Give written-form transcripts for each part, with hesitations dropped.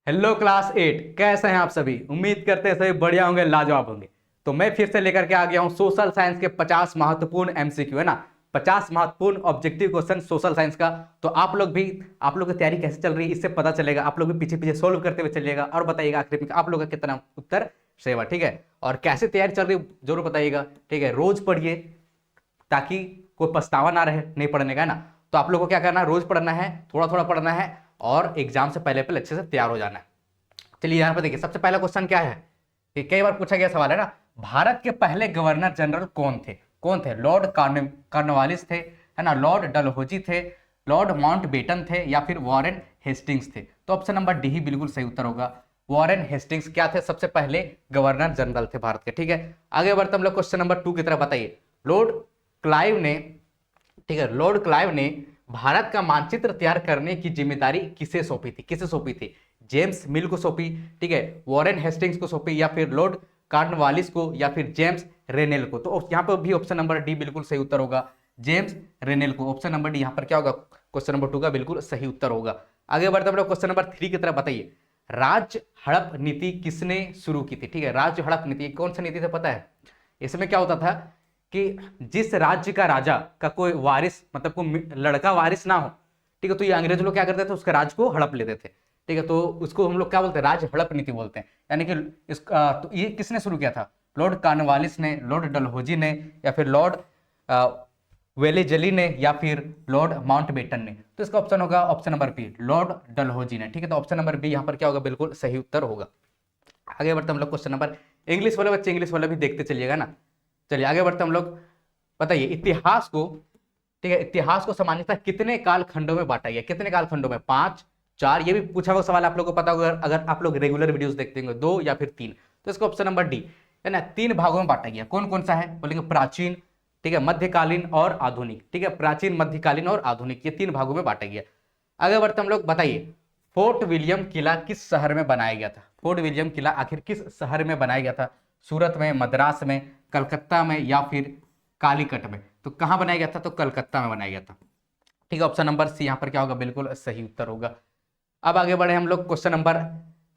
Hello class 8, कैसे हैं आप सभी। उम्मीद करते हैं सभी बढ़िया होंगे, लाजवाब होंगे। तो मैं फिर से लेकर के आ गया हूं सोशल साइंस के 50 महत्वपूर्ण एमसीक्यू, है ना। 50 महत्वपूर्ण ऑब्जेक्टिव क्वेश्चन सोशल साइंस का। तो आप लोग की तैयारी कैसे चल रही है इससे पता चलेगा। आप लोग भी पीछे पीछे सोल्व करते हुए चलिएगा और बताइएगा आखिर में आप लोग का कितना उत्तर सही हुआ, ठीक है। और कैसे तैयारी चल रही है जरूर बताइएगा, ठीक है। रोज पढ़िए ताकि कोई पछतावा ना रहे नहीं पढ़ने का, है ना। तो आप लोग को क्या करना है, रोज पढ़ना है, थोड़ा थोड़ा पढ़ना है और एग्जाम से पहले पहले अच्छे से तैयार हो जाना है। चलिए यहाँ पर देखिए, सबसे पहला क्वेश्चन क्या है कि कई बार पूछा गया सवाल है ना, भारत के पहले गवर्नर जनरल कौन थे। लॉर्ड कॉर्नवालिस थे, है ना, लॉर्ड डलहौजी थे, लॉर्ड माउंटबेटन थे या फिर वॉरेन हेस्टिंग्स थे। तो ऑप्शन नंबर डी ही बिल्कुल सही उत्तर होगा। वॉरेन हेस्टिंग्स क्या थे, सबसे पहले गवर्नर जनरल थे भारत के, ठीक है। आगे बढ़ते हम लोग क्वेश्चन नंबर 2 की तरफ। बताइए, लॉर्ड क्लाइव ने, ठीक है, लॉर्ड क्लाइव ने भारत का मानचित्र तैयार करने की जिम्मेदारी किसे सौंपी थी। जेम्स मिल को सौंपी, ठीक है, वॉरेन हेस्टिंग्स को सौंपी या फिर लॉर्ड कॉर्नवालिस को या फिर जेम्स रेनेल को। तो यहाँ पर भी ऑप्शन नंबर डी बिल्कुल सही उत्तर होगा, जेम्स रेनेल को। ऑप्शन नंबर डी यहाँ पर क्या होगा, क्वेश्चन नंबर 2 का बिल्कुल सही उत्तर होगा। आगे बढ़ते हम लोग क्वेश्चन नंबर 3 की तरफ। बताइए, राज्य हड़प नीति किसने शुरू की थी, ठीक है। राज्य हड़प नीति कौन सी नीति थी पता है। इसमें क्या होता था कि जिस राज्य का राजा का कोई वारिस, मतलब कोई लड़का वारिस ना हो, ठीक है, तो ये अंग्रेज लोग क्या करते थे, उसके राज्य को हड़प लेते थे, ठीक है। तो उसको हम लोग क्या बोलते हैं, राज्य हड़प नीति बोलते हैं। यानी कि तो ये किसने शुरू किया था, लॉर्ड कॉर्नवालिस ने, लॉर्ड डलहौजी ने या फिर लॉर्ड वेलेजली ने या फिर लॉर्ड माउंटबेटन ने। तो इसका ऑप्शन होगा option number B, Lord Dalhousie ने, ठीक है। तो ऑप्शन नंबर बी यहाँ पर क्या होगा, बिल्कुल सही उत्तर होगा। आगे बढ़ते हम लोग क्वेश्चन नंबर, इंग्लिश वाले बच्चे इंग्लिश वाला भी देखते चलिएगा ना। चलिए आगे बढ़ते हम लोग। बताइए, इतिहास को, ठीक है, इतिहास को सामान्यतः कितने काल खंडों में बांटा गया, कितने काल खंडों में, 5, 4। ये भी पूछा हुआ सवाल आप लोगों को पता होगा अगर आप लोग रेगुलर वीडियोस देखते होंगे, 2 या फिर 3। तो इसका ऑप्शन नंबर डी, है ना, 3 भागों में बांटा गया। कौन कौन सा है बोलेंगे, प्राचीन, ठीक है, मध्यकालीन और आधुनिक, ठीक है, प्राचीन, मध्यकालीन और आधुनिक, ये 3 भागों में बांटा गया। आगे बढ़ते हम लोग। बताइए, फोर्ट विलियम किला किस शहर में बनाया गया था। फोर्ट विलियम किला आखिर किस शहर में बनाया गया था, सूरत में, मद्रास में, कलकत्ता में या फिर कालीकट में। तो कहां बनाया गया था, तो कलकत्ता में बनाया गया था, ठीक है। ऑप्शन नंबर सी यहाँ पर क्या होगा, बिल्कुल सही उत्तर होगा। अब आगे बढ़े हम लोग क्वेश्चन नंबर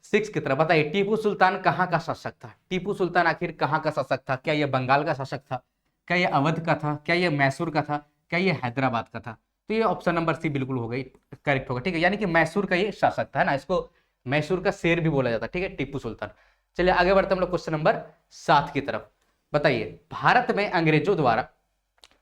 6 की तरफ। बताइए, टीपू सुल्तान कहाँ का शासक था। टीपू सुल्तान आखिर कहाँ का शासक था। क्या यह बंगाल का शासक था, क्या यह अवध का था, क्या यह मैसूर का था, क्या यह हैदराबाद का था। तो ये ऑप्शन नंबर सी बिल्कुल हो गई, करेक्ट होगा, ठीक है। यानी कि मैसूर का ये शासक था, है ना, इसको मैसूर का शेर भी बोला जाता है, ठीक है, टीपू सुल्तान। चलिए आगे बढ़ते हम लोग क्वेश्चन नंबर 7 की तरफ। बताइए, भारत में अंग्रेजों द्वारा,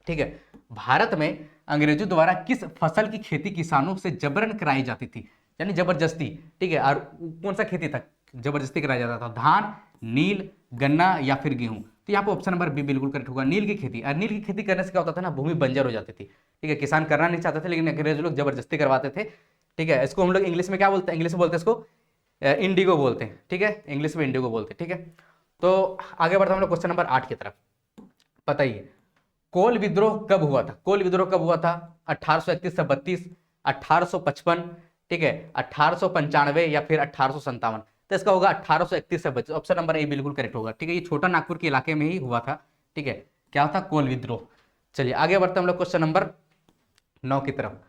ठीक है, भारत में अंग्रेजों द्वारा किस फसल की खेती किसानों से जबरन कराई जाती थी, यानी जबरदस्ती, ठीक है। और कौन सा खेती था जबरदस्ती कराया जाता था, धान, नील, गन्ना या फिर गेहूं। तो यहाँ पे ऑप्शन नंबर बी बिल्कुल करेक्ट होगा, नील की खेती। और नील की खेती करने से क्या होता था ना, भूमि बंजर हो जाती थी, ठीक है। किसान करना नहीं चाहते थे लेकिन अंग्रेज लोग जबरदस्ती करवाते थे, ठीक है। इसको हम लोग इंग्लिश में क्या बोलते हैं, इंग्लिश में बोलते हैं इसको इंडिगो बोलते हैं, ठीक है, इंग्लिश में इंडिगो बोलते हैं, ठीक है। तो आगे बढ़ते हम लोग क्वेश्चन नंबर 8 की तरफ। बताइए, कोल विद्रोह कब हुआ था। कोल विद्रोह कब हुआ था, 1831 से 32, 1855, ठीक है, 1895 या फिर 1857। तो इसका होगा 1831 से 32। ऑप्शन नंबर ए बिल्कुल करेक्ट होगा, ठीक है। ये छोटा नागपुर के इलाके में ही हुआ था, ठीक है। क्या था, कोल विद्रोह। चलिए आगे बढ़ते हम लोग क्वेश्चन नंबर 9 की तरफ।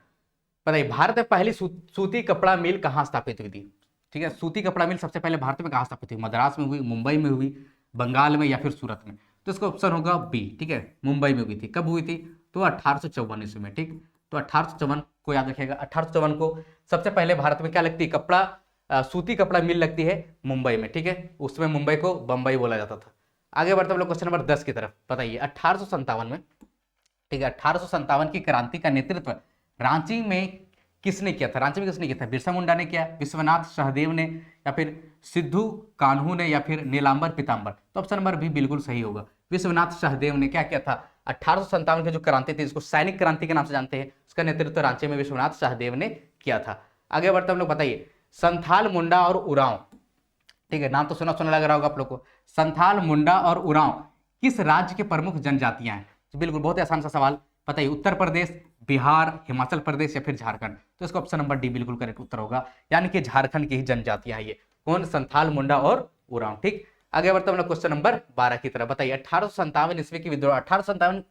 बताइए, भारत में पहली सूती कपड़ा मिल कहाँ स्थापित हुई थी, ठीक है। सूती कपड़ा मिल सबसे पहले भारत में कहाँ स्थापित हुई, मद्रास में हुई, मुंबई में हुई, बंगाल में या फिर सूरत में। तो इसका ऑप्शन होगा बी, ठीक है, मुंबई में हुई थी। कब हुई थी, तो 1854 ईस्वी में, ठीक। तो 1854 को याद रखिएगा, 1854 को सबसे पहले भारत में क्या लगती है, कपड़ा सूती कपड़ा मिल लगती है मुंबई में, ठीक है। उसमें मुंबई को बंबई बोला जाता था। आगे बढ़ते हम लोग क्वेश्चन नंबर 10 की तरफ। बताइए, 1857 में, ठीक है, 1857 की क्रांति का नेतृत्व रांची में किसने किया था। रांची में किसने किया था, बिरसा मुंडा ने किया, विश्वनाथ सहदेव ने या फिर सिद्धू कान्हू ने या फिर नीलांबर पीताम्बर। तो ऑप्शन नंबर बी बिल्कुल सही होगा, विश्वनाथ सहदेव ने क्या किया था, 1857 की जो क्रांति थी, इसको सैनिक क्रांति के नाम से जानते हैं, उसका नेतृत्व रांची में विश्वनाथ सहदेव ने किया था। आगे बढ़ते हम लोग। बताइए, संथाल, मुंडा और उरांव, ठीक है, नाम तो सुना सुना लग रहा होगा आप लोग को। संथाल, मुंडा और उरांव किस राज्य के प्रमुख जनजातियां हैं। तो बिल्कुल बहुत ही आसान सा सवाल। बताइए, उत्तर प्रदेश, बिहार, हिमाचल प्रदेश या फिर झारखंड। तो इसका ऑप्शन नंबर डी बिल्कुल करेक्ट उत्तर होगा, यानी कि झारखंड की ही जनजातियां हैं ये। कौन, संथाल, मुंडा और उरांव, ठीक। आगे बढ़ते हम लोग क्वेश्चन नंबर 12 की तरफ। बताइए, 1857 ईस्वी की विद्रोह, 1857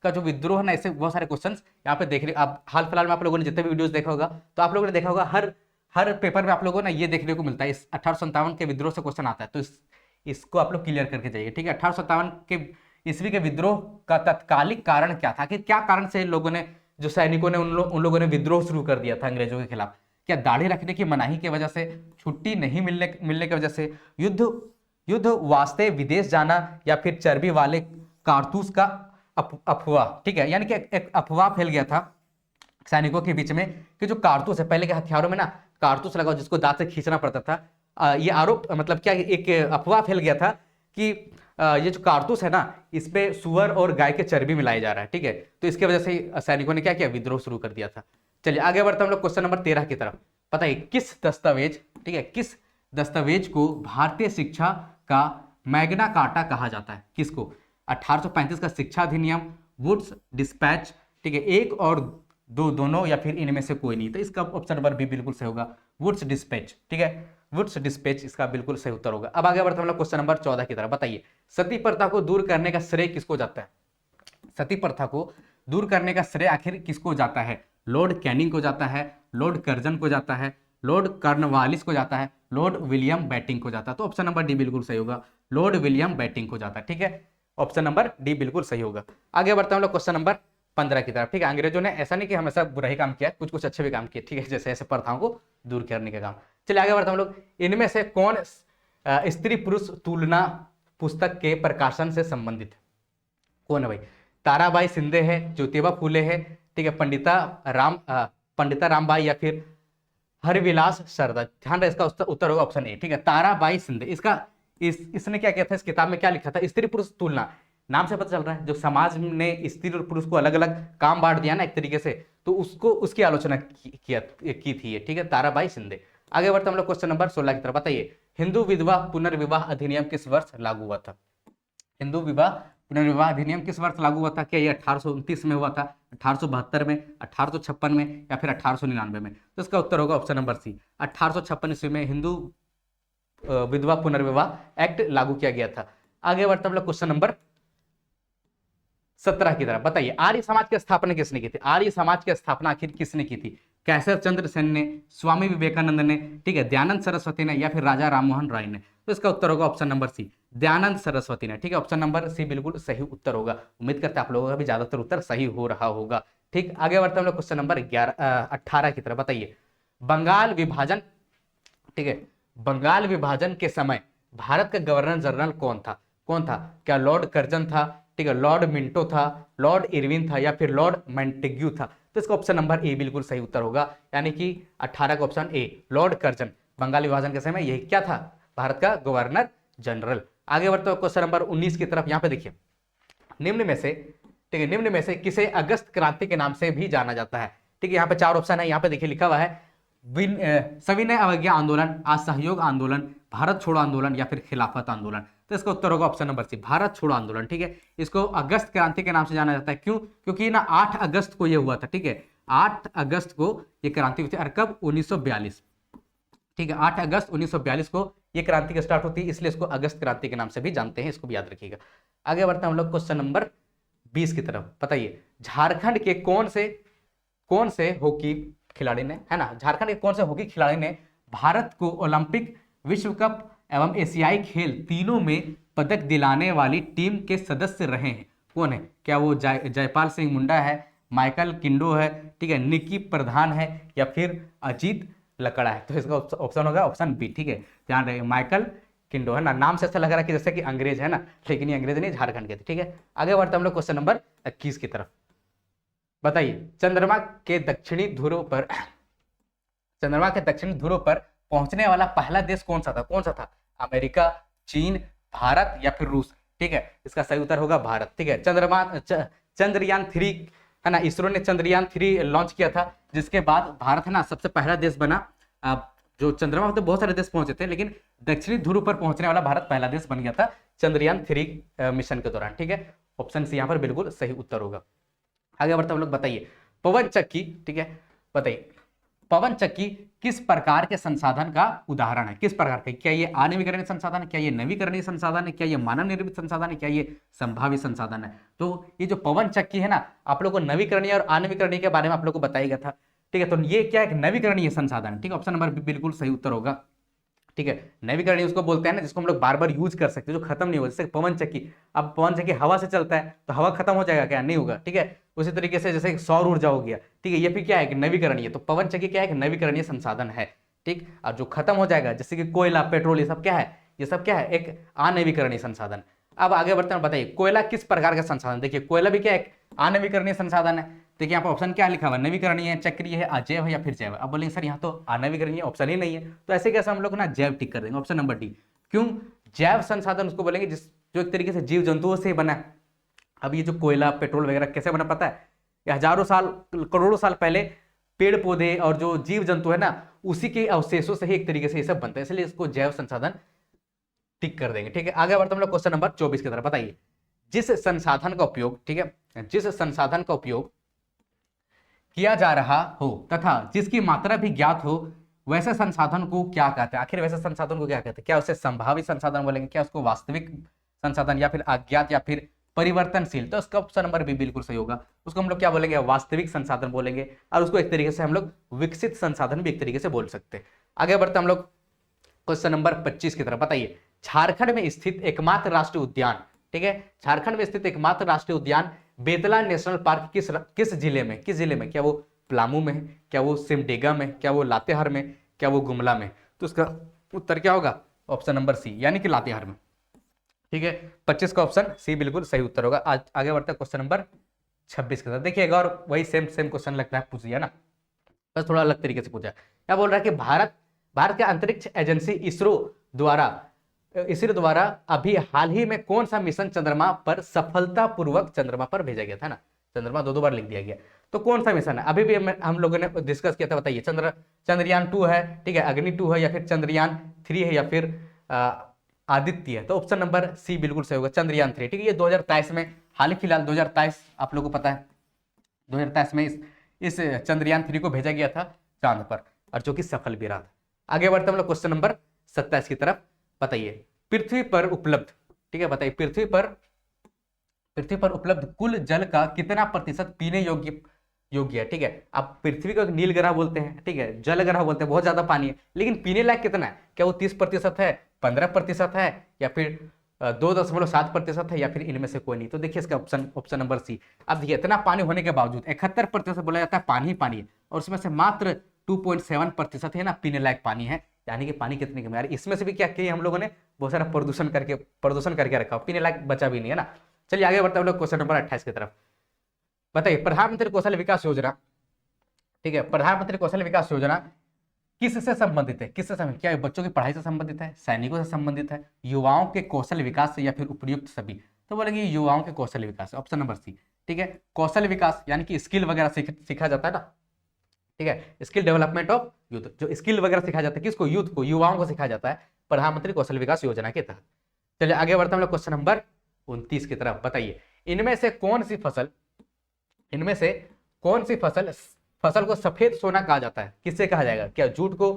का जो विद्रोह है ना, ऐसे बहुत सारे क्वेश्चंस यहाँ पे देख रहे आप। हाल फिलहाल में आप लोगों ने जितने भी वीडियोस देखा होगा, तो आप लोगों ने देखा होगा हर हर पेपर में आप लोगों को ना ये देखने को मिलता है, इस 1857 के विद्रोह से क्वेश्चन आता है, तो इसको आप लोग क्लियर करके जाइए, ठीक है। 1857 के ईस्वी के विद्रोह का तत्कालिक कारण क्या था, कि क्या कारण से लोगों ने, जो सैनिकों ने, उन लोगों ने विद्रोह शुरू कर दिया था अंग्रेजों के खिलाफ? क्या दाढ़ी रखने की मनाही की वजह से, छुट्टी नहीं मिलने की वजह से, युद्ध वास्ते विदेश जाना, या फिर चर्बी वाले कारतूस का अफवाह, ठीक है। यानी कि एक अफवाह फैल गया था सैनिकों के बीच में कि जो कारतूस है, पहले के हथियारों में ना कारतूस लगा जिसको दांत से खींचना पड़ता था, ये आरोप, मतलब क्या, एक अफवाह फैल गया था कि ये जो कारतूस है ना, इस पे सुअर और गाय के चर्बी मिलाया जा रहा है, ठीक है। तो इसकी वजह से सैनिकों ने क्या किया, विद्रोह शुरू कर दिया था। चलिए आगे बढ़ते हम लोग क्वेश्चन नंबर 13 की तरफ। बताइए किस दस्तावेज, ठीक है, किस दस्तावेज को भारतीय शिक्षा का मैग्ना कार्टा कहा जाता है? किसको? 1835 का शिक्षा अधिनियम, वुड्स डिस्पैच, ठीक है, एक और दो, दोनों, या फिर इनमें से कोई नहीं? तो इसका ऑप्शन नंबर बी बिल्कुल सही होगा, वुड्स डिस्पैच, ठीक है, वुड्स डिस्पैच इसका बिल्कुल सही उत्तर होगा। अब आगे बढ़ते हम लोग क्वेश्चन नंबर 14 की तरफ। बताइए सती प्रथा को दूर करने का श्रेय किसको जाता है? सती प्रथा को दूर करने का श्रेय आखिर किसको जाता है? लॉर्ड कैनिंग को जाता है, लॉर्ड कर्जन को जाता है, लॉर्ड कॉर्नवालिस को जाता है, लॉर्ड विलियम बैटिंग को जाता है? तो ऑप्शन नंबर डी बिल्कुल सही होगा, लॉर्ड विलियम बैटिंग को जाता है, ठीक है, ऑप्शन नंबर डी बिल्कुल सही होगा। आगे बढ़ते हैं हम लोग क्वेश्चन नंबर 15 की तरफ, ठीक है। अंग्रेजों ने ऐसा नहीं कि हमेशा बुरा ही काम किया, कुछ कुछ अच्छे भी काम किए, ठीक है, जैसे ऐसे प्रथाओं को दूर करने का काम। चलिए आगे बढ़ते हम लोग। इनमें से कौन स्त्री पुरुष तुलना पुस्तक के प्रकाशन से संबंधित है? कौन है भाई? ताराबाई शिंदे है, ज्योतिबा फूले है, ठीक है, पंडिता रामबाई, या फिर हरविलास सरदा? ध्यान रहे, इसका उत्तर होगा ऑप्शन ए, ठीक है, ताराबाई शिंदे। इसने क्या किया था, इस किताब में क्या लिखा था? स्त्री पुरुष तुलना। नाम से पता चल रहा है जो समाज ने स्त्री और पुरुष को अलग अलग काम बांट दिया ना एक तरीके से, तो उसकी आलोचना की थी ये, ठीक है, ताराबाई शिंदे। आगे बढ़ते हम लोग क्वेश्चन नंबर 16 की तरफ। बताइए हिंदू विधवा पुनर्विवाह अधिनियम किस वर्ष लागू हुआ था? हिंदू विवाह पुनर्विवाह अधिनियम किस वर्ष लागू हुआ था? क्या ये 1829 में हुआ था, 1872 में, 1856 में, या फिर 1899 में? तो इसका उत्तर होगा ऑप्शन नंबर सी, 1856 ईस्वी में हिंदू विधवा पुनर्विवाह एक्ट लागू किया गया था। आगे बढ़ते हम लोग क्वेश्चन नंबर 17 की तरफ। बताइए आर्य समाज की स्थापना किसने की थी? आर्य समाज की स्थापना आखिर किसने की थी? कैसर चंद्र सेन ने, स्वामी विवेकानंद ने, ठीक है, दयानंद सरस्वती ने, या फिर राजा राममोहन राय ने? तो इसका उत्तर होगा option number C, Dayanand Saraswati ने, ठीक है, ऑप्शन नंबर सी बिल्कुल सही उत्तर होगा। उम्मीद करते हैं आप लोगों का भी ज्यादातर उत्तर सही हो रहा होगा, ठीक। आगे बढ़ते हम लोग क्वेश्चन नंबर 18 की तरफ। बताइए बंगाल विभाजन, ठीक है, बंगाल विभाजन के समय भारत का गवर्नर जनरल कौन था? क्या लॉर्ड कर्जन था, ठीक है, लॉर्ड मिंटो था, लॉर्ड इरविन था, या फिर लॉर्ड मेंटेग्यू था? तो इसका ऑप्शन नंबर ए बिल्कुल सही उत्तर होगा, यानी कि 18 का option A, Lord Curzon. Bengal विभाजन के समय यही क्या था? भारत का गवर्नर जनरल। आगे बढ़ते हुए क्वेश्चन नंबर 19 की तरफ। यहाँ पे देखिए निम्न में से, ठीक है, निम्न में से किसे अगस्त क्रांति के नाम से भी जाना जाता है? ठीक है, यहाँ पे 4 ऑप्शन है, यहाँ पे देखिए लिखा हुआ है सविनय अवज्ञा आंदोलन, असहयोग आंदोलन, भारत छोड़ो आंदोलन, या फिर खिलाफत आंदोलन? तो इसका उत्तर होगा ऑप्शन नंबर सी, भारत छोड़ो आंदोलन, ठीक है। इसको अगस्त क्रांति के नाम से जाना जाता है, क्यों? क्योंकि ना 8 अगस्त को यह हुआ था, ठीक है, 8 अगस्त को यह क्रांति हुई थी, और कब? 1942, ठीक है, 8 अगस्त 1942 को यह क्रांति स्टार्ट होती है, इसलिए इसको अगस्त क्रांति के नाम से भी जानते हैं, इसको भी याद रखिएगा। आगे बढ़ते हैं हम लोग क्वेश्चन नंबर 20 की तरफ। बताइए झारखंड के कौन से हॉकी खिलाड़ी ने, है ना, झारखंड के कौन से हॉकी खिलाड़ी ने भारत को ओलंपिक, विश्व कप एवं एशियाई खेल तीनों में पदक दिलाने वाली टीम के सदस्य रहे हैं? कौन है? क्या वो जयपाल सिंह मुंडा है, माइकल किंडो है, ठीक है, निकी प्रधान है, या फिर अजीत लकड़ा है? तो इसका ऑप्शन होगा ऑप्शन बी, ठीक है, ध्यान रहे, माइकल किंडो, है ना। नाम से ऐसा लग रहा है कि जैसे कि अंग्रेज है ना, लेकिन ये अंग्रेज नहीं, झारखंड के थे, ठीक है। आगे बढ़ते हम लोग क्वेश्चन नंबर 21 की तरफ। बताइए चंद्रमा के दक्षिणी ध्रुव पर पहुंचने वाला पहला देश कौन सा था? अमेरिका, चीन, भारत, या फिर रूस? ठीक है, इसका सही उत्तर होगा भारत, ठीक है। चंद्रयान 3, है ना, इसरो ने चंद्रयान 3 लॉन्च किया था, जिसके बाद भारत, है ना, सबसे पहला देश बना। जो चंद्रमा पर तो बहुत सारे देश पहुंचे थे, लेकिन दक्षिणी ध्रुव पर पहुंचने वाला भारत पहला देश बन गया था चंद्रयान 3 मिशन के दौरान, ठीक है, ऑप्शन सी यहाँ पर बिल्कुल सही उत्तर होगा। आगे बढ़ते हम लोग। बताइए पवन चक्की, ठीक है, बताइए पवन चक्की किस प्रकार के संसाधन का उदाहरण है? किस प्रकार के? क्या ये आणविकरणीय संसाधन है, क्या ये नवीकरणीय संसाधन है, क्या ये मानव निर्मित संसाधन है, क्या ये संभावित संसाधन है? तो ये जो पवन चक्की है ना, आप लोगों को नवीकरणीय और आणविकरणीय के बारे में आप लोगों को बताया गया था। ठीक है, तो ये क्या है, नवीकरणीय संसाधन। ठीक है, ऑप्शन नंबर बी बिल्कुल सही उत्तर होगा। ठीक है, नवीकरणीय उसको बोलते हैं ना जिसको हम लोग बार बार यूज कर सकते हैं, जो खत्म नहीं हो, जैसे पवन चक्की। अब पवन चक्की हवा से चलता है तो हवा खत्म हो जाएगा क्या, नहीं होगा। ठीक है, उसी तरीके से जैसे सौर ऊर्जा हो गया, ठीक है, ये भी क्या है कि नवीकरणीय, तो पवन चक्की क्या है कि नवीकरणीय संसाधन है। ठीक, और जो खत्म हो जाएगा जैसे कि कोयला, पेट्रोल, ये सब क्या है, ये सब क्या है, एक अनवीकरणीय संसाधन। अब आगे बढ़ते हैं, बताइए कोयला किस प्रकार का संसाधन। देखिए कोयला भी क्या है, अनवीकरणीय संसाधन है। देखिए यहाँ पर ऑप्शन क्या लिखा हुआ है, नवीकरणीय है, चक्रीय है, अजैव है या फिर जैव। अब बोलेंगे सर यहाँ तो अनवीकरणीय ऑप्शन ही नहीं है, तो ऐसे कैसे हम लोग ना जैव टिक कर देंगे, ऑप्शन नंबर डी। क्यों, जैव संसाधन उसको बोलेंगे जिस जो एक तरीके से जीव जंतुओं से बना है। अब ये जो कोयला, पेट्रोल वगैरह कैसे बना पता है, ये हजारों साल, करोड़ों साल पहले पेड़ पौधे और जो जीव जंतु है ना, उसी के अवशेषों से ही एक तरीके से ये सब बनता है, इसलिए इसको जैव संसाधन टिक कर देंगे। ठीक है, आगे बढ़ते हम लोग क्वेश्चन नंबर 24 की तरफ। बताइए जिस संसाधन का उपयोग, ठीक है, जिस संसाधन का उपयोग किया जा रहा हो तथा जिसकी मात्रा भी ज्ञात हो, वैसे संसाधन को क्या कहते हैं। आखिर वैसे संसाधन को क्या कहते हैं, क्या उसे संभावित संसाधन बोलेंगे, क्या उसको वास्तविक संसाधन, या फिर अज्ञात, या फिर परिवर्तनशील। तो उसका ऑप्शन नंबर भी बिल्कुल सही होगा, उसको हम लोग क्या बोलेंगे, वास्तविक संसाधन बोलेंगे। और उसको एक तरीके से हम लोग विकसित संसाधन भी एक तरीके से बोल सकते हैं। आगे बढ़ते हम लोग क्वेश्चन नंबर 25 की तरफ। बताइए झारखंड में स्थित एकमात्र राष्ट्रीय उद्यान, ठीक है, झारखंड में स्थित एकमात्र राष्ट्रीय उद्यान बेतला नेशनल पार्क किस जिले में, किस जिले में, क्या वो पलामू में है, क्या वो सिमडेगा में, क्या वो लातेहार में, क्या वो गुमला में। तो उसका उत्तर क्या होगा, ऑप्शन नंबर सी, यानी कि लातेहार में। ठीक है, 25 का ऑप्शन सी बिल्कुल सही उत्तर होगा। आज आगे बढ़ते हैं क्वेश्चन नंबर 26 के साथ। देखिएगा, और वही सेम सेम क्वेश्चन लगता है पूछ दिया ना, बस थोड़ा अलग तरीके से पूछा। क्या बोल रहा है कि भारत के अंतरिक्ष एजेंसी इसरो द्वारा अभी हाल ही में कौन सा मिशन चंद्रमा पर सफलतापूर्वक चंद्रमा पर भेजा गया था ना, चंद्रमा दो बार लिख दिया गया, तो कौन सा मिशन है, अभी भी हम लोगों ने डिस्कस किया था। बताइए चंद्रयान 2 है, ठीक है, अग्नि 2 है, या फिर चंद्रयान 3 है, या फिर आदित्य है। तो ऑप्शन नंबर सी बिल्कुल सही होगा, चंद्रयान 3। ठीक है, ये 2023 में, हाल ही फिलहाल 2023 आप लोगों को पता है, 2023 में इस चंद्रयान 3 को भेजा गया था चांद पर, और जो कि सफल भी रहा था। आगे बढ़ते हम लोग क्वेश्चन नंबर 27 की तरफ। बताइए पृथ्वी पर उपलब्ध, ठीक है, बताइए पृथ्वी पर उपलब्ध कुल जल का कितना प्रतिशत पीने योग्य है। ठीक है, आप पृथ्वी को नील ग्रह बोलते हैं, ठीक है, जल ग्रह बोलते हैं, बहुत ज्यादा पानी है, लेकिन पीने लायक कितना है, क्या वो 30% है, 15% है, या फिर 2.7% है, या फिर इनमें से कोई नहीं। तो देखिए इसका ऑप्शन नंबर सी। अब देखिए इतना पानी होने के बावजूद 71% बोला जाता है पानी ही पानी है, और उसमें से मात्र 2.7% है ना पीने लायक पानी है, यानी कि पानी कितने कम है यार। इसमें से भी क्या किया हम लोगों ने, बहुत सारा प्रदूषण करके रखा, पीने लायक बचा भी नहीं है ना। चलिए आगे बढ़ते हैं हम लोग क्वेश्चन नंबर 28 की तरफ। बताइए प्रधानमंत्री कौशल विकास योजना, ठीक है, प्रधानमंत्री कौशल विकास योजना किससे संबंधित है, किससे संबंधित, क्या बच्चों की पढ़ाई से संबंधित है, सैनिकों से संबंधित है, युवाओं के कौशल विकास से, या फिर उपयुक्त सभी। तो बोलेंगे युवाओं के कौशल विकास, ऑप्शन नंबर सी। ठीक है, कौशल विकास यानी कि स्किल वगैरह सीखा जाता है ना, ठीक है, स्किल डेवलपमेंट ऑफ यूथ, जो स्किल वगैरह सिखाया जाता है किसको, यूथ को, युवाओं को सिखाया जाता है प्रधानमंत्री कौशल विकास योजना के तहत। चलिए आगे बढ़ते हैं हम लोग क्वेश्चन नंबर 29 की तरफ। बताइए इनमें से कौन सी फसल को सफेद सोना कहा जाता है, किससे कहा जाएगा, क्या जूट को,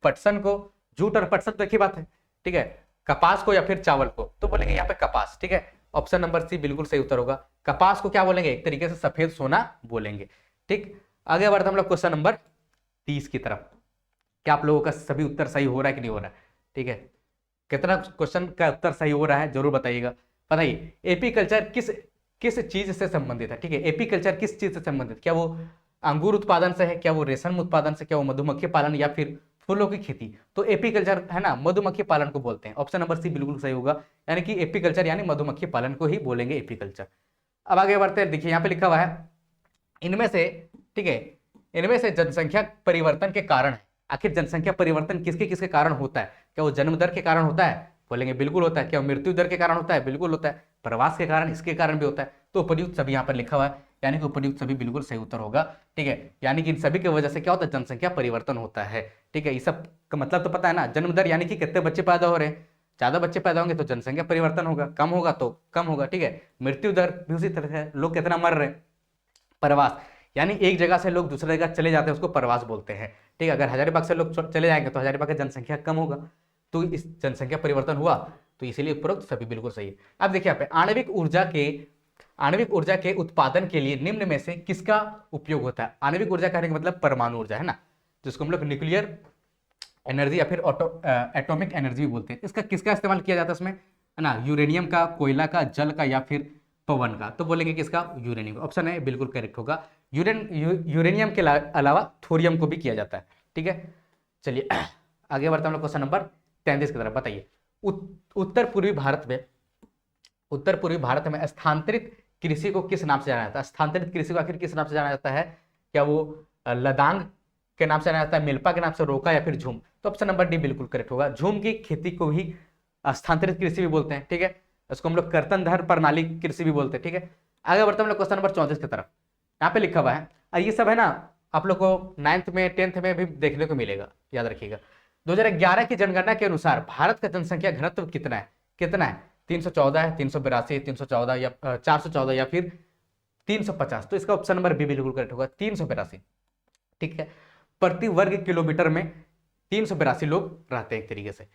पटसन को, जूट और पटसन तो एक ही बात है, ठीक है, कपास को या फिर चावल को। तो बोलेंगे यहाँ पे कपास। ठीक है, ऑप्शन नंबर सी बिल्कुल सही उत्तर होगा, कपास को क्या बोलेंगे, एक तरीके से सफेद सोना बोलेंगे। ठीक, आगे बढ़ते हम लोग क्वेश्चन नंबर 30 की तरफ। क्या आप लोगों का सभी उत्तर सही हो रहा है कि नहीं हो रहा है, ठीक है, कितना क्वेश्चन का उत्तर सही हो रहा है जरूर बताइएगा। बताइए एपी कल्चर किस चीज से संबंधित है, ठीक है, एपी कल्चर किस चीज से संबंधित, क्या वो अंगूर उत्पादन से है, क्या वो रेशम उत्पादन से, क्या वो मधुमक्खी पालन, या फिर फूलों की खेती। तो एपी कल्चर है ना मधुमक्खी पालन को बोलते हैं, ऑप्शन नंबर सी बिल्कुल सही होगा, यानी कि एपी कल्चर यानी मधुमक्खी पालन को ही बोलेंगे एपी कल्चर। अब आगे बढ़ते हैं, देखिए यहाँ पे लिखा हुआ है इनमें से, ठीक है, इनमें से जनसंख्या परिवर्तन के कारण है। आखिर जनसंख्या परिवर्तन किसके किसके कारण होता है, क्या वो जन्म दर के कारण होता है, बोलेंगे बिल्कुल होता है, क्या वो मृत्यु दर के कारण होता है, बिल्कुल होता है, प्रवास के कारण, इसके कारण भी होता है। तो उपयुक्त सभी यहाँ पर लिखा हुआ है, यानी कि उपयुक्त सभी बिल्कुल सही उत्तर होगा। ठीक है, यानी कि इन सभी की वजह से क्या होता है, जनसंख्या परिवर्तन होता है। ठीक है, इस सब का मतलब तो पता है ना, जन्म दर यानी कि कितने बच्चे पैदा हो रहे हैं, ज्यादा बच्चे पैदा होंगे तो जनसंख्या परिवर्तन होगा, कम होगा तो कम होगा। ठीक है, मृत्यु दर भी उसी तरह से, लोग कितना मर रहे हैं, प्रवास यानी एक जगह से लोग दूसरे जगह चले जाते हैं, उसको प्रवास बोलते हैं। ठीक है, अगर हजारीबाग से लोग चले जाएंगे तो हजारीबाग की जनसंख्या कम होगा, तो इस जनसंख्या परिवर्तन हुआ, तो इसीलिए उपरोक्त सभी बिल्कुल सही है। अब देखिए यहाँ पे आणविक ऊर्जा के उत्पादन के लिए निम्न में से किसका उपयोग होता है? आणविक ऊर्जा कहने का मतलब परमाणु ऊर्जा है ना, जिसको हम लोग न्यूक्लियर एनर्जी या फिर एटॉमिक एनर्जी भी बोलते हैं। इसका किसका इस्तेमाल किया जाता है इसमें, है ना? यूरेनियम का, कोयला का, जल का या फिर पवन का। तो बोलेंगे किसका? यूरेनियम। ऑप्शन है बिल्कुल करेक्ट होगा। यूरेनियम के अलावा थोरियम को भी किया जाता है। ठीक है, चलिए आगे बढ़ते हैं हम लोग क्वेश्चन नंबर 33 की तरफ। बताइए उत्तर पूर्वी भारत में स्थानांतरित कृषि को किस नाम से जाना जाता है? स्थानांतरित कृषि को आखिर किस नाम से जाना जाता है? क्या वो लदांग के नाम से जाना जाता है, मिल्पा के नाम से, रोका या फिर झूम? तो ऑप्शन नंबर डी बिल्कुल करेक्ट होगा। झूम की खेती को ही स्थानांतरित कृषि भी बोलते हैं। ठीक है, इसको हम लोग कर्तनधर प्रणाली कृषि भी बोलते हैं। ठीक है, आगे बढ़ते हैं हम लोग क्वेश्चन नंबर 34 की तरफ। यहाँ पे लिखा हुआ है, और ये सब है ना आप लोग को 9th में 10th में भी देखने को मिलेगा, याद रखिएगा। 2011 की जनगणना के अनुसार भारत का जनसंख्या घनत्व कितना है? 314 है, 382, 314 या 414 या फिर 350? तो इसका ऑप्शन नंबर बी बिल्कुल करेक्ट होगा, 382। ठीक है, प्रति वर्ग किलोमीटर में 382 लोग रहते हैं एक तरीके से।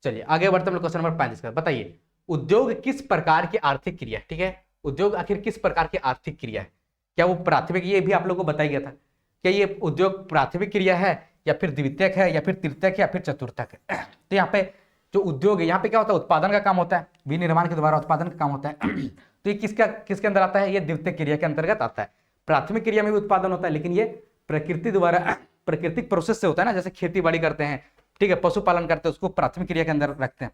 चलिए आगे बढ़ते हैं क्वेश्चन नंबर 35 का। बताइए उद्योग किस प्रकार की आर्थिक क्रिया? ठीक है, उद्योग आखिर किस प्रकार की आर्थिक क्रिया है? क्या वो प्राथमिक, ये भी आप लोगों को बताया गया था, क्या ये उद्योग प्राथमिक क्रिया है या फिर द्वितीयक है या फिर तृतीयक है या फिर चतुर्थक है? तो यहाँ पे जो उद्योग है, यहाँ पे क्या होता है? उत्पादन का काम होता है, विनिर्माण के द्वारा उत्पादन का काम होता है। तो ये किसके अंदर आता है? ये द्वितीयक क्रिया के अंतर्गत आता है। प्राथमिक क्रिया में भी उत्पादन होता है, लेकिन ये प्रकृति द्वारा प्राकृतिक प्रोसेस से होता है ना, जैसे खेती बाड़ी करते हैं, ठीक है, पशुपालन करते हैं, उसको प्राथमिक क्रिया के अंदर रखते हैं।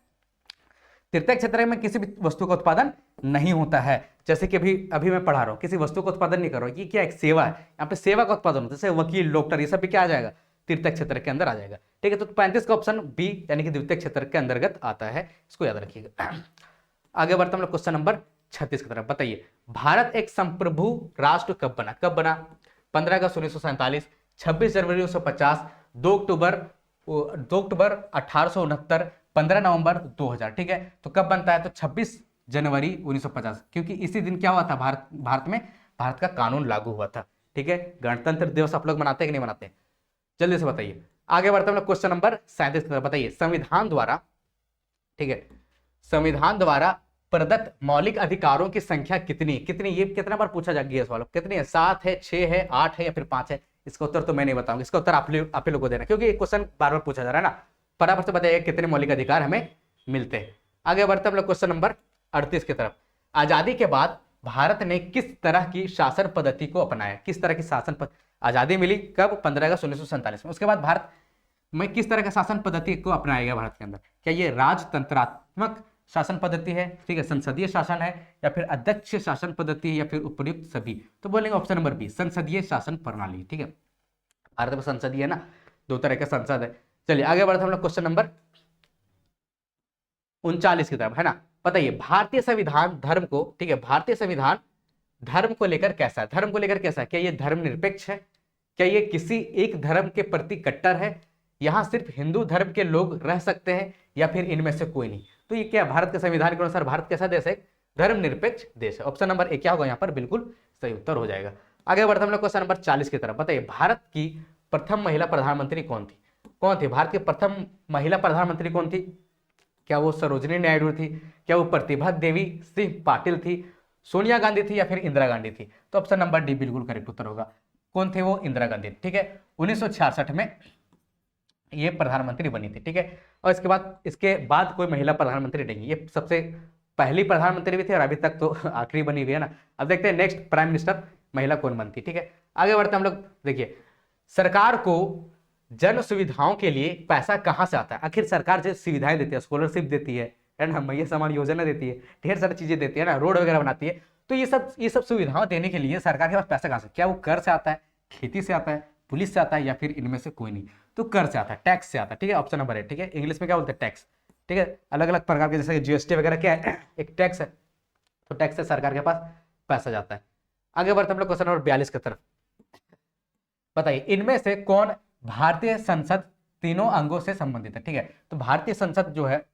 तृतीयक क्षेत्र में किसी भी वस्तु का उत्पादन नहीं होता है, जैसे कि अभी मैं पढ़ा रहा हूँ, किसी वस्तु का उत्पादन नहीं कर रहा हूँ, ये क्या एक सेवा है, यहाँ पे सेवा का उत्पादन होता है, जैसे वकील, डॉक्टर, ये सब भी क्या आ जाएगा? तृतीयक क्षेत्र के अंदर आ जाएगा। ठीक है, तो 35 का ऑप्शन बी यानी कि द्वितीयक क्षेत्र के अंतर्गत आता है, इसको याद रखिएगा। आगे बढ़ते हम लोग क्वेश्चन नंबर 36 की तरफ। बताइए भारत एक संप्रभु राष्ट्र कब बना? 15 अगस्त 1947, 26 जनवरी 1950, 2 अक्टूबर 1869, 15 नवंबर 2000। ठीक है, तो कब बनता है? तो 26 जनवरी 1950, क्योंकि इसी दिन क्या हुआ था? भारत में भारत का कानून लागू हुआ था। ठीक है, गणतंत्र दिवस आप लोग मनाते हैं कि नहीं मनाते हैं? जल्दी से बताइए। आगे बढ़ते हैं क्वेश्चन नंबर 37 की तरफ। बताइए संविधान द्वारा, ठीक है, संविधान द्वारा प्रदत्त मौलिक अधिकारों की संख्या कितनी? ये कितना बार पूछा जा गया सवाल? कितनी है? 7 है, 6 है, 8 है या फिर 5 है? इसका उत्तर तो मैं नहीं बताऊंगा, इसका उत्तर आप ही लोग को देना, क्योंकि क्वेश्चन बार बार पूछा जा रहा है ना। फटाफट से बताइए कितने मौलिक अधिकार हमें मिलते हैं। आगे बढ़ते हैं हम लोग क्वेश्चन नंबर 38 की तरफ। आजादी के बाद भारत ने किस तरह की शासन पद्धति को अपनाया? किस तरह की शासन आजादी मिली कब? 15 अगस्त 1947 में। उसके बाद भारत में किस तरह का शासन पद्धति को अपनाया गया भारत के अंदर? क्या ये राजतंत्रात्मक शासन पद्धति है, ठीक है, संसदीय शासन है, या फिर अध्यक्ष शासन पद्धति है, या फिर उपयुक्त सभी? तो बोलेंगे ऑप्शन नंबर बी, संसदीय शासन प्रणाली। ठीक है, भारत में संसदीय है ना, 2 तरह का संसद है। चलिए आगे बढ़ते हम लोग क्वेश्चन नंबर 39 की तरफ, है ना। बताइए भारतीय संविधान धर्म को, ठीक है, भारतीय संविधान धर्म को लेकर कैसा है? धर्म को लेकर कैसा है? क्या ये धर्मनिरपेक्ष है? क्या ये किसी एक धर्म के प्रति कट्टर है? यहां सिर्फ हिंदू धर्म के लोग रह सकते हैं या फिर इनमें से कोई नहीं? तो ये क्या भारत के संविधान के अनुसार भारत कैसा देश है? धर्मनिरपेक्ष देश है। ऑप्शन नंबर ए क्या होगा यहाँ पर? बिल्कुल सही उत्तर हो जाएगा। आगे बढ़ते हम लोग क्वेश्चन नंबर 40 की तरफ। बताइए भारत की प्रथम महिला प्रधानमंत्री कौन थी? भारत की प्रथम महिला प्रधानमंत्री कौन थी? क्या वो सरोजिनी नायडू थी? क्या वो प्रतिभा देवी सिंह पाटिल थी? सोनिया गांधी थी या फिर इंदिरा गांधी थी? तो ऑप्शन नंबर डी बिल्कुल करेक्ट उत्तर होगा। कौन थे वो? इंदिरा गांधी। ठीक है, 1966 में ये प्रधानमंत्री बनी थी। ठीक है, और इसके बाद कोई महिला प्रधानमंत्री नहीं, ये सबसे पहली प्रधानमंत्री भी थी और अभी तक तो आखिरी बनी हुई है ना। अब देखते हैं नेक्स्ट प्राइम मिनिस्टर महिला कौन बनती। ठीक है, आगे बढ़ते हम लोग। देखिए सरकार को जन सुविधाओं के लिए पैसा कहां से आता है? आखिर सरकार जो सुविधाएं देती है, स्कॉलरशिप देती है ना, मैया समान योजना देती है, ढेर सारी चीजें देती है ना, रोड वगैरह बनाती है, तो ये सब सुविधाएं देने के लिए सरकार के पास पैसा कहां से? क्या वो कर से आता है, खेती से आता है, पुलिस से आता है, या फिर इनमें से कोई नहीं? तो कर से आता है, टैक्स से आता है। ठीक है, ऑप्शन नंबर है। ठीक है, इंग्लिश में क्या बोलते हैं? टैक्स। ठीक है, अलग अलग प्रकार के, जैसे जीएसटी वगैरह क्या है? एक टैक्स है, तो टैक्स से सरकार के पास पैसा जाता है। आगे बढ़ते हम लोग क्वेश्चन नंबर 42 की तरफ। बताइए इनमें से कौन भारतीय संसद तीनों अंगों से संबंधित है? ठीक है, तो भारतीय संसद जो है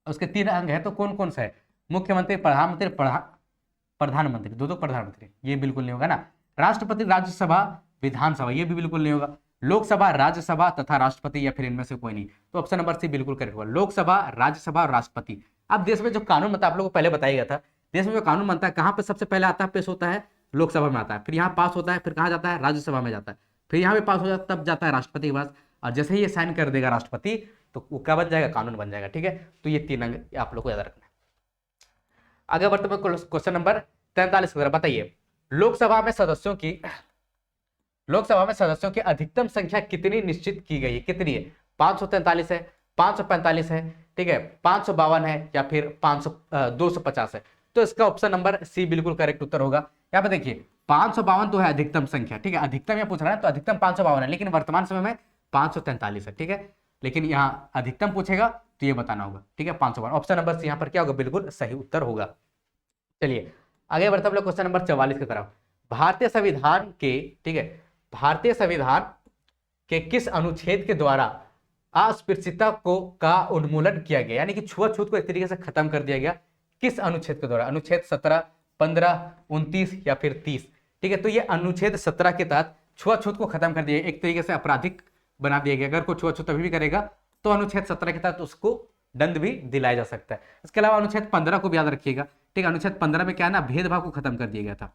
उसके 3 अंग है, तो कौन कौन सा है? मुख्यमंत्री, प्रधानमंत्री, प्रधानमंत्री, दो प्रधानमंत्री, ये बिल्कुल नहीं होगा ना। राष्ट्रपति, राज्यसभा, विधानसभा, ये भी बिल्कुल नहीं होगा। लोकसभा, राज्यसभा तथा राष्ट्रपति, या फिर इनमें से कोई नहीं? तो ऑप्शन नंबर सी बिल्कुल करेक्ट होगा, लोकसभा, राज्यसभा और राष्ट्रपति। अब देश में जो कानून मतलब आप लोगों को पहले बताया गया था देश में जो कानून बनता है कहाँ पे सबसे पहले आता है, पेश होता है लोकसभा में आता है, फिर यहाँ पास होता है, फिर कहाँ जाता है, राज्यसभा में जाता है, फिर यहाँ पे पास हो जाता है, तब जाता है राष्ट्रपति के पास, और जैसे ही ये साइन कर देगा राष्ट्रपति तो वो क्या बन जाएगा, कानून बन जाएगा। ठीक है, तो ये 3 अंग आप लोग को याद रखना है। आगे बढ़ते हैं क्वेश्चन नंबर 43 की तरफ। बताइए लोकसभा में सदस्यों की अधिकतम संख्या कितनी निश्चित की गई है, कितनी है? 543 है, 545 है, ठीक है, 552 है, या फिर 250 है। तो इसका ऑप्शन नंबर सी बिल्कुल करेक्ट उत्तर होगा। यहाँ पे देखिए 552 तो है अधिकतम संख्या, ठीक है, अधिकतम ये पूछ रहा है तो अधिकतम 552 है, लेकिन वर्तमान समय में 543 है। ठीक है, लेकिन यहाँ अधिकतम पूछेगा तो ये बताना होगा। ठीक है, 552 ऑप्शन नंबर सी यहाँ पर क्या होगा, बिल्कुल सही उत्तर होगा। चलिए आगे बढ़ते हम लोग क्वेश्चन नंबर 44 की तरफ। भारतीय संविधान के, ठीक है, भारतीय संविधान के किस अनुच्छेद के द्वारा अस्पृश्यता को का उन्मूलन किया गया, यानी कि छुआछूत को एक तरीके से खत्म कर दिया गया? किस अनुच्छेद के द्वारा? अनुच्छेद 17, 15, 29 या फिर 30? ठीक है, तो ये अनुच्छेद 17 के तहत छुआछूत को खत्म कर दिया, एक तरीके से आपराधिक बना दिया गया। अगर कोई छुआछूत अभी भी करेगा तो अनुच्छेद 17 के तहत उसको दंड भी दिलाया जा सकता है। इसके अलावा अनुच्छेद 15 को भी याद रखिएगा। ठीक है, अनुच्छेद 15 में क्या है ना, भेदभाव को खत्म कर दिया गया था।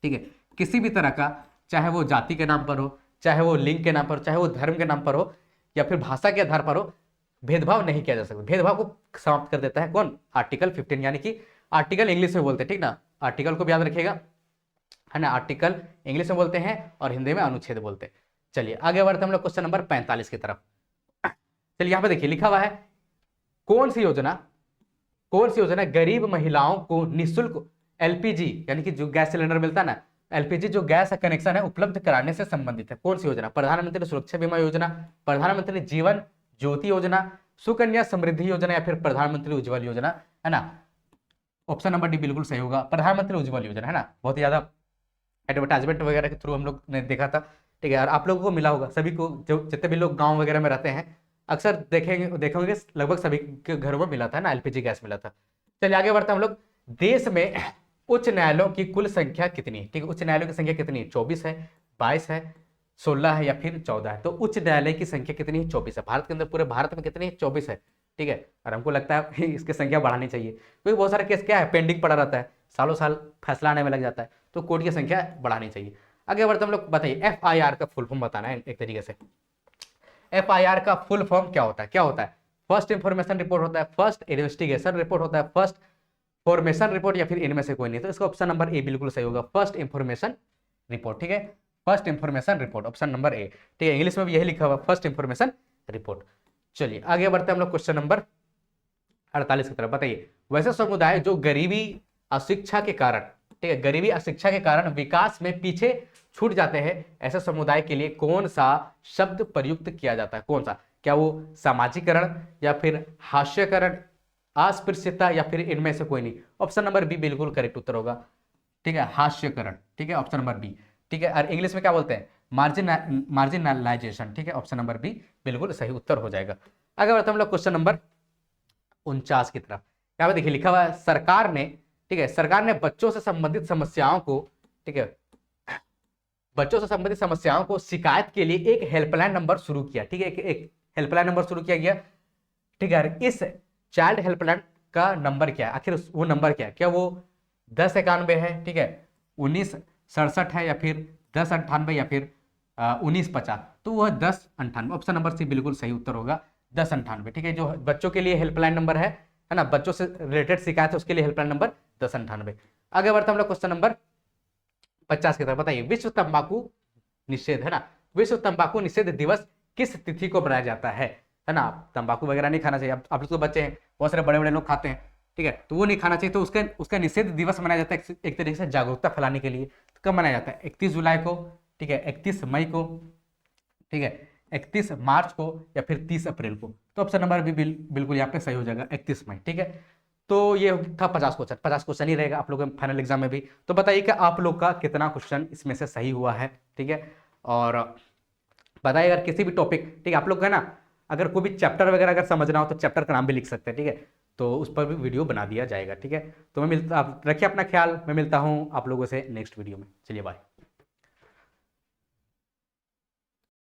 ठीक है, किसी भी तरह का, चाहे वो जाति के नाम पर हो, चाहे वो लिंग के नाम पर, चाहे वो धर्म के नाम पर हो, या फिर भाषा के आधार पर हो, भेदभाव नहीं किया जा सकता। भेदभाव को समाप्त कर देता है कौन? आर्टिकल 15, यानी कि आर्टिकल इंग्लिश में बोलते हैं, ठीक ना, आर्टिकल को भी याद रखिएगा, है ना, आर्टिकल इंग्लिश में बोलते हैं और हिंदी में अनुच्छेद बोलते हैं। चलिए आगे बढ़ते हम लोग क्वेश्चन नंबर 45 की तरफ। चलिए यहाँ पे देखिए लिखा हुआ है, कौन सी योजना गरीब महिलाओं को निःशुल्क एलपीजी, यानी कि जो गैस सिलेंडर मिलता है ना, एलपीजी जो गैस कनेक्शन है उपलब्ध कराने से संबंधित है? कौन सी योजना? प्रधानमंत्री सुरक्षा बीमा योजना, प्रधानमंत्री जीवन ज्योति योजना, सुकन्या समृद्धि योजना, या फिर प्रधानमंत्री उज्ज्वल योजना, है ना। ऑप्शन नंबर डी बिल्कुल सही होगा, प्रधानमंत्री उज्ज्वल योजना, है ना। बहुत ही ज्यादा एडवर्टाइजमेंट वगैरह के थ्रू हम लोग ने देखा था। ठीक है, और आप लोगों को मिला होगा, सभी को, जो जितने भी लोग गाँव वगैरह में रहते हैं अक्सर देखेंगे लगभग सभी के घरों में मिला था ना, एलपीजी गैस मिला था। चलिए आगे बढ़ते हम लोग। देश में उच्च न्यायालयों की कुल संख्या कितनी है? ठीक है, उच्च न्यायालयों की संख्या कितनी है? 24 है, 22 है, 16 है, या फिर 14 है? तो उच्च न्यायालय की संख्या कितनी है? 24 है। भारत के अंदर पूरे भारत में कितनी है? 24 है। ठीक है, और हमको लगता है इसकी संख्या बढ़ानी चाहिए, क्योंकि बहुत सारे केस क्या है, पेंडिंग पड़ा रहता है, सालों साल फैसला आने में लग जाता है, तो कोर्ट की संख्या बढ़ानी चाहिए। आगे बढ़ते हम लोग। बताइए FIR का फुल फॉर्म बताना है एक तरीके से। FIR का फुल फॉर्म क्या होता है? क्या होता है? फर्स्ट इंफॉर्मेशन रिपोर्ट होता है, फर्स्ट इन्वेस्टिगेशन रिपोर्ट होता है, फर्स्ट फॉर्मेशन रिपोर्ट, या फिर इनमें से कोई नहीं? तो इसका ऑप्शन नंबर ए बिल्कुल सही होगा, फर्स्ट इंफॉर्मेशन रिपोर्ट। ठीक है, first information report, option number A. ठीक है, इंग्लिश में भी यही लिखा हुआ, फर्स्ट इंफॉर्मेशन रिपोर्ट। चलिए आगे बढ़ते हैं हम लोग क्वेश्चन नंबर 48 की तरफ। बताइए वैसे समुदाय जो गरीबी अशिक्षा के कारण, ठीक है, गरीबी अशिक्षा के कारण विकास में पीछे छूट जाते हैं, ऐसे समुदाय के लिए कौन सा शब्द प्रयुक्त किया जाता है? कौन सा? क्या वो सामाजिकरण, या फिर हास्यकरण, अस्पृश्यता, या फिर इनमें से कोई नहीं? ऑप्शन नंबर बी बिल्कुल करेक्ट उत्तर होगा। ठीक है, हास्यकरण। ठीक है, ऑप्शन नंबर बी। ठीक है, और इंग्लिश में क्या बोलते हैं? मार्जिनलाइजेशन। ठीक है, ऑप्शन नंबर बी बिल्कुल सही उत्तर हो जाएगा। आगे बढ़ते हम लोग क्वेश्चन नंबर 49 की तरफ। यहाँ पे देखिए लिखा हुआ है, सरकार ने, ठीक है, सरकार ने बच्चों से संबंधित समस्याओं को, ठीक है, बच्चों से संबंधित समस्याओं को शिकायत के लिए एक हेल्पलाइन नंबर शुरू किया। ठीक है, एक हेल्पलाइन नंबर शुरू किया गया। ठीक है, इस चाइल्ड हेल्पलाइन का नंबर क्या है? आखिर वो नंबर क्या है? क्या वो 1091 है, ठीक है, 1967 है, या फिर 1098, या फिर 1950? तो वह 1098, ऑप्शन नंबर सी बिल्कुल सही उत्तर होगा, 1098। ठीक है, जो बच्चों के लिए हेल्पलाइन नंबर है ना, बच्चों से रिलेटेड शिकायत है उसके लिए हेल्पलाइन नंबर 1098। आगे बढ़ते हम लोग क्वेश्चन नंबर 50 की तरफ। बताइए विश्व तंबाकू निषेध, है ना, विश्व तंबाकू निषेध दिवस किस तिथि को मनाया जाता है ना। तंबाकू वगैरह नहीं खाना चाहिए, आप लोग तो बच्चे हैं, बहुत सारे बड़े बड़े लोग खाते हैं, ठीक है, तो वो नहीं खाना चाहिए, तो उसका निषेध दिवस मनाया जाता है एक तरीके से जागरूकता फैलाने के लिए। तो कब मनाया जाता है? 31 जुलाई को, ठीक है, 31 मई को, ठीक है, 31 मार्च को, या फिर 30 अप्रैल को? तो ऑप्शन नंबर भी बिल्कुल यहाँ पे सही हो जाएगा, 31 मई। ठीक है, तो ये था 50 क्वेश्चन ही रहेगा आप लोगों के फाइनल एग्जाम में भी। तो बताइए कि आप लोग का कितना क्वेश्चन इसमें से सही हुआ है। ठीक है, और बताइए अगर किसी भी टॉपिक, ठीक है, आप लोग का ना, अगर कोई भी चैप्टर वगैरह अगर समझना हो तो चैप्टर का नाम भी लिख सकते हैं। ठीक है, तो उस पर भी वीडियो बना दिया जाएगा। ठीक है, तो मैं मिलता, आप रखिए अपना ख्याल, मैं मिलता हूँ आप लोगों से नेक्स्ट वीडियो में। चलिए बाय।